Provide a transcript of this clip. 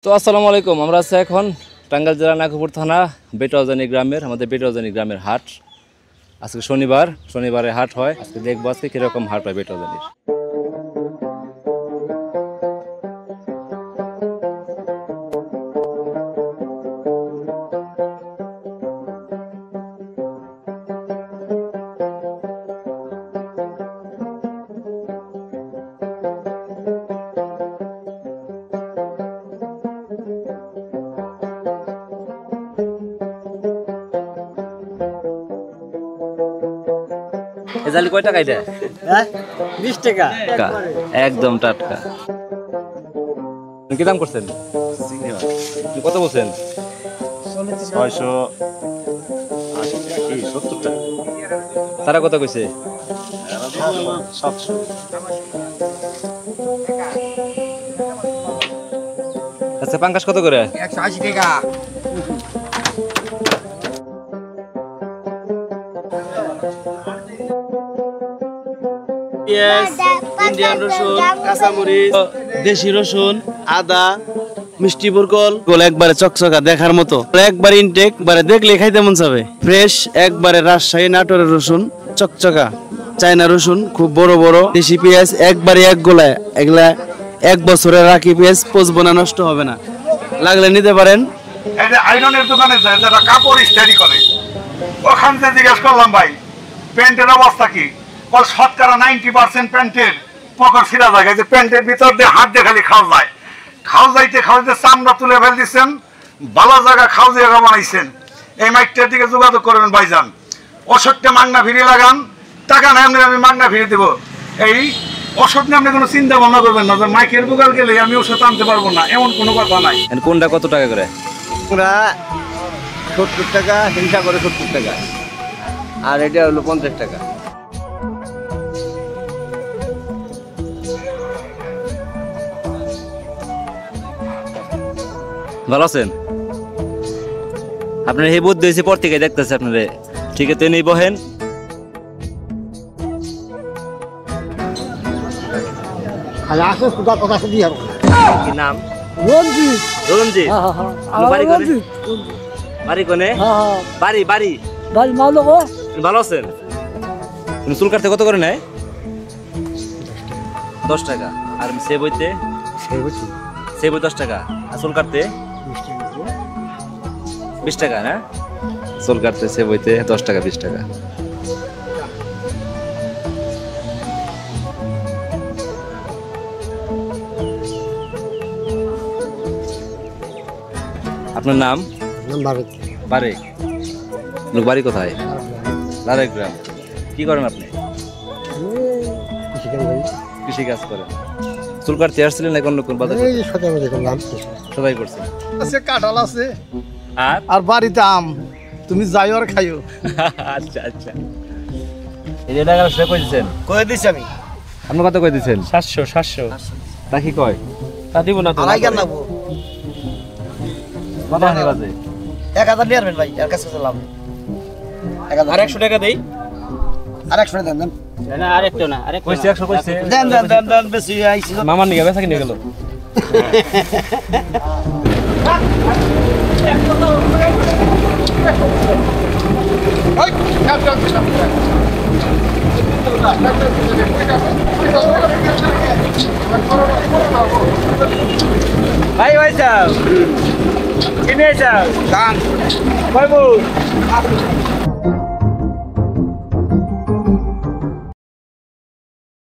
তো আসসালামু আলাইকুম। আমরা আছি এখন টাঙ্গাইল জেলা নাগপুর থানা বেটাউজানি গ্রামের আমাদের বেটাউজানি গ্রামের হাট। আজকে শনিবারে হাট হয়। আজকে দেখবো আজকে কিরকম হাট হয় বেটাউজানির। জালি কয় টাকা এটা? 20 টাকা একদম টাটকা। কি দাম করছেন? কত বলছেন? 670 টাকা। তারা কত কইছে? 700। আচ্ছা, পাঙ্কাশ কত করে? 180 টাকা। পেঁয়াজ, ইন্ডিয়ান রসুন, কাঁচামরিচ, দেশি রসুন, আদা, মিষ্টি বরকল একবারে চকচকা দেখার মতো, একবার ইনটেক, বারে দেখলে খাইতে মন চাবে। ফ্রেশ একবারে রাজশাহী নাটোরের রসুন, চকচকা চায়না রসুন, খুব বড় বড়। দেশি পেঁয়াজ একবারে এক গোলায়, এগুলা 1 বছরের রাখি পেঁয়াজ, পচবো না, নষ্ট হবে না, লাগলে নিতে পারেন। আইরনের দোকানে যায় যারা কাপড় ইস্তারি করে, ওখান থেকে জিজ্ঞেস করলাম ভাই প্যান্টের অবস্থা কি? বল শতকরা 90% প্যান্টের পকেট ছিঁড়া যায়, যে প্যান্টের ভিতর দিয়ে হাত দিয়ে খালি খাওয়া যায়। খাওয়া যাইতে চামড়া তুলে ফেল দিচ্ছেন, ভালো জায়গা খাওয়া জায়গা বানাইছেন। এই মাইকটার দিকে যোগাযোগ করবেন ভাইজান। ওষুধটা মাগনা ফিরে লাগান, টাকা না আমি মাগনা ফিরে দেবো। এই ওষুধ নিয়ে আপনি কোনো চিন্তা ভাবনা করবেন না যে মাইকের দোকান গেলে আমি ওষুধ আনতে পারবো না, এমন কোনো কথা নাই। কোনটা কত টাকা করে? পুরা 70 টাকা, হিংসা করে 70 টাকা, আর এটা হলো 50 টাকা। ভালো আছেন? আপনার এই বুদ্ধি হয়েছে পর থেকে দেখতেছে আপনারে। ঠিক আছে, নেই বহেন। কি নাম? রঞ্জিত। রঞ্জিত। বাড়ি কোনে? বাড়ি বাড়ি ভাই মালো গো। ভালো আছেন? তুমি চুল কাটতে কত করে নেয়? 10 টাকা। আর সেব হইতে? সেব 10 টাকা। আর চুল কাটতে 20 টাকা না? চুল কাটতে সেব হইতে 10 টাকা 20 টাকা। আপনার নাম? বারেক। লোক বাড়ি কোথায়? লারেক গ্রাম। কি করেন আপনি? কৃষি কাজ করেন। চুল কাটতে আসছিলেন না অন্য কোন বাজার? সবাই করছে। আছে কাঁঠাল আছে আর আর বাড়িতে আম, তুমি যাইও আর খাইও। আচ্ছা আচ্ছা। এই যে টাকা সে কইছেন? কই দিছি আমি? আপনি কত কই দিছেন? 700 তা কি কয়? তা দিব না তো। আড়াই কেন লাগবো? কত হানি বাজে? 1000 নিয়ে আসবেন ভাই, এর কাছে চলাম। 1000 আর 100 টাকা দেই। আর 100 দেন দেন। না আরেকটা না, আরেকটা কইছে 100 কইছে। দেন দেন দেন দেন, বেশি আইছিল। মামার নিয়ে বেচা কিনে গেল। ভাই ভাই সাহেব কিনে যাও গান কই বউ